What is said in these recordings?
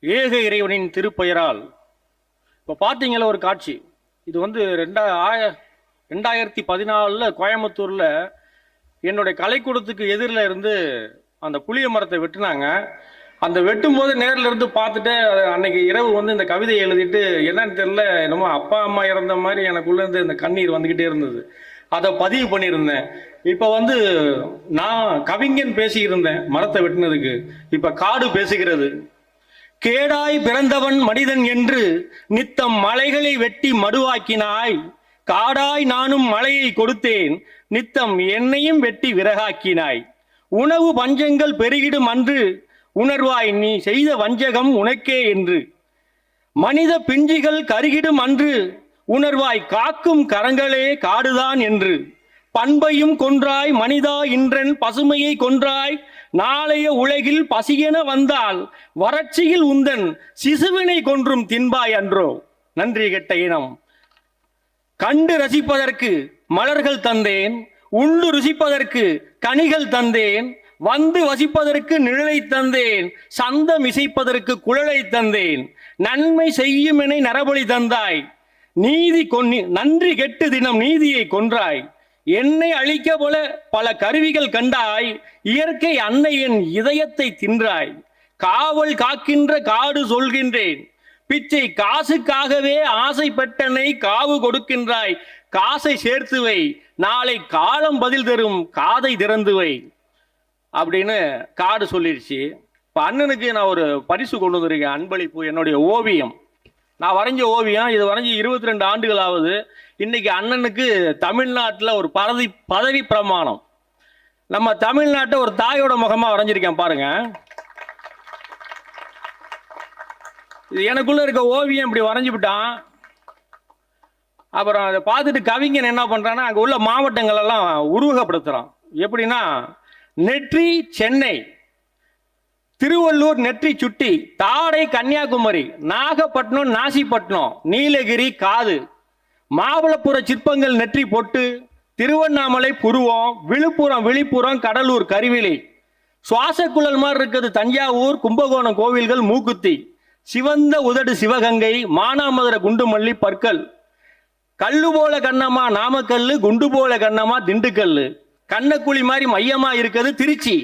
ஏக இறைவனின் திருப்பெயரால் இப்போ பார்த்தீங்களா ஒரு காட்சி. இது வந்து 2014 கோயம்புத்தூரில் என்னுடைய கலைக்கூடத்துக்கு எதிரில் இருந்து அந்த புளிய மரத்தை வெட்டினாங்க. அந்த வெட்டும் போது நேரில் இருந்து பார்த்துட்டு அன்னைக்கு இரவு வந்து இந்த கவிதையை எழுதிட்டு என்னன்னு தெரியல, என்னமோ அப்பா அம்மா இறந்த மாதிரி எனக்குள்ளேருந்து இந்த கண்ணீர் வந்துக்கிட்டே இருந்தது. அதை பதிவு பண்ணியிருந்தேன். இப்போ வந்து நான் கவிஞன் பேசியிருந்தேன் மரத்தை வெட்டினதுக்கு. இப்போ காடு பேசுகிறது. கேடாய் பிறந்தவன் மனிதன் என்று நித்தம் மலைகளை வெட்டி மடுவாக்கினாய். காடாய் நானும் மலையை கொடுத்தேன், நித்தம் என்னையும் வெட்டி விறகாக்கினாய். உணவு பஞ்சங்கள் பெருகிடும் அன்று உணர்வாய் நீ செய்த வஞ்சகம் உனக்கே என்று. மனித பிஞ்சிகள் கருகிடும் அன்று உணர்வாய் காக்கும் கரங்களே காடுதான் என்று. பண்பையும் கொன்றாய் மனிதா இன்றன் பசுமையை கொன்றாய். நாளைய உலகில் பசியென வந்தால் வறட்சியில் உந்தன் சிசுவினை கொன்றும் தின்பாய் அன்றோ. நன்றி கெட்ட இனம். கண்டு ரசிப்பதற்கு மலர்கள் தந்தேன், உண்டு ருசிப்பதற்கு கனிகள் தந்தேன், வந்து வசிப்பதற்கு நிழலை தந்தேன், சந்தம் இசைப்பதற்கு குழலை தந்தேன். நன்மை செய்யும் என நரபலி தந்தாய். நன்றி கெட்டு தினம் நீதியை கொன்றாய். என்னை அழிக்க போல பல கருவிகள் கண்டாய். இயற்கை அன்னையின் இதயத்தை தின்றாய். காவல் காக்கின்ற காடு சொல்கின்றேன், பிச்சை காசுக்காகவே ஆசை பெட்டனை காவு கொடுக்கின்றாய். காசை சேர்த்து வை, நாளை காலம் பதில் தரும் காதை திறந்து வை அப்படின்னு காடு சொல்லிடுச்சு. இப்போ அண்ணனுக்கு நான் ஒரு பரிசு கொண்டு வந்திருக்கேன், அன்பளிப்பு. என்னுடைய ஓவியம், நான் வரைஞ்ச ஓவியம். இது வரைஞ்சி 22 ஆண்டுகள் ஆகுது. இன்னைக்கு அண்ணனுக்கு தமிழ்நாட்டில் ஒரு பதவி பிரமாணம். நம்ம தமிழ்நாட்டை ஒரு தாயோட முகமாக வரைஞ்சிருக்கேன் பாருங்க. இது எனக்குள்ள இருக்க ஓவியம் இப்படி வரைஞ்சி விட்டான். அப்புறம் அதை பார்த்துட்டு கவிஞன் என்ன பண்றான்னா அங்கே உள்ள மாவட்டங்கள் எல்லாம் உருவகப்படுத்துறான். எப்படின்னா, நெற்றி சென்னை, திருவள்ளூர் நெற்றி சுட்டி, தாடை கன்னியாகுமரி, நாகப்பட்டினம் நாசிப்பட்டினம், நீலகிரி காது, மாமல்லபுர சிற்பங்கள் நெற்றி பொட்டு, திருவண்ணாமலை புருவம், விழுப்புரம் கடலூர் கருவிலை, சுவாசக்குழல் மாதிரி இருக்குது தஞ்சாவூர் கும்பகோணம் கோவில்கள் மூக்குத்தி, சிவந்த உதடு சிவகங்கை, மானாமதுர குண்டுமல்லி பற்கள், கல்லு போல கண்ணம்மா நாமக்கல்லு, குண்டு போல கண்ணம்மா திண்டுக்கல்லு, கண்ணக்குழி மாதிரி மையமா இருக்குது திருச்சி,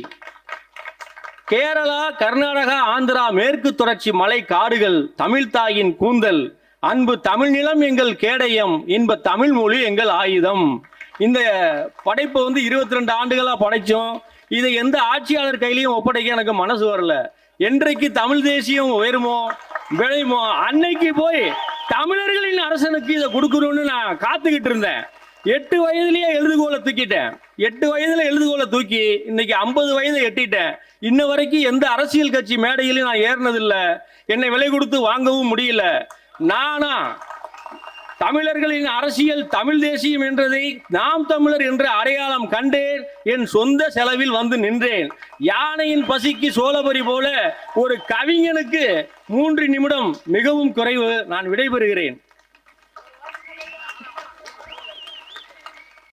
கேரளா கர்நாடகா ஆந்திரா மேற்கு தொடர்ச்சி மலை காடுகள், தமிழ் தாயின் கூந்தல், அன்பு தமிழ் நிலம் எங்கள் கேடயம், இன்ப தமிழ் மொழி எங்கள் ஆயுதம். இந்த படைப்பை வந்து 22 ஆண்டுகளா படைச்சோம். இதை எந்த ஆட்சியாளர் கையிலையும் ஒப்படைக்க எனக்கு மனசு வரல. என்றைக்கு தமிழ் தேசியம் உயருமோ விளையுமோ அன்னைக்கு போய் தமிழர்களின் அரசனுக்கு இதை கொடுக்கணும்னு நான் காத்துக்கிட்டு இருந்தேன். 8 வயதுலயே எழுதுகோலை தூக்கிட்டேன். 8 வயதுல எழுதுகோலை தூக்கி இன்னைக்கு 50 வயதை எட்டிட்டேன். இன்ன வரைக்கும் எந்த அரசியல் கட்சி மேடையிலும் நான் ஏறினதில்லை. என்னை விலை கொடுத்து வாங்கவும் முடியல. நானா தமிழர்களின் அரசியல் தமிழ் தேசியம் என்றதை நாம் தமிழர் என்ற அடையாளம் கண்டேன். என் சொந்த செலவில் வந்து நின்றேன். யானையின் பசிக்கு சோழபரி போல ஒரு கவிஞனுக்கு 3 நிமிடம் மிகவும் குறைவு. நான் விடைபெறுகிறேன்.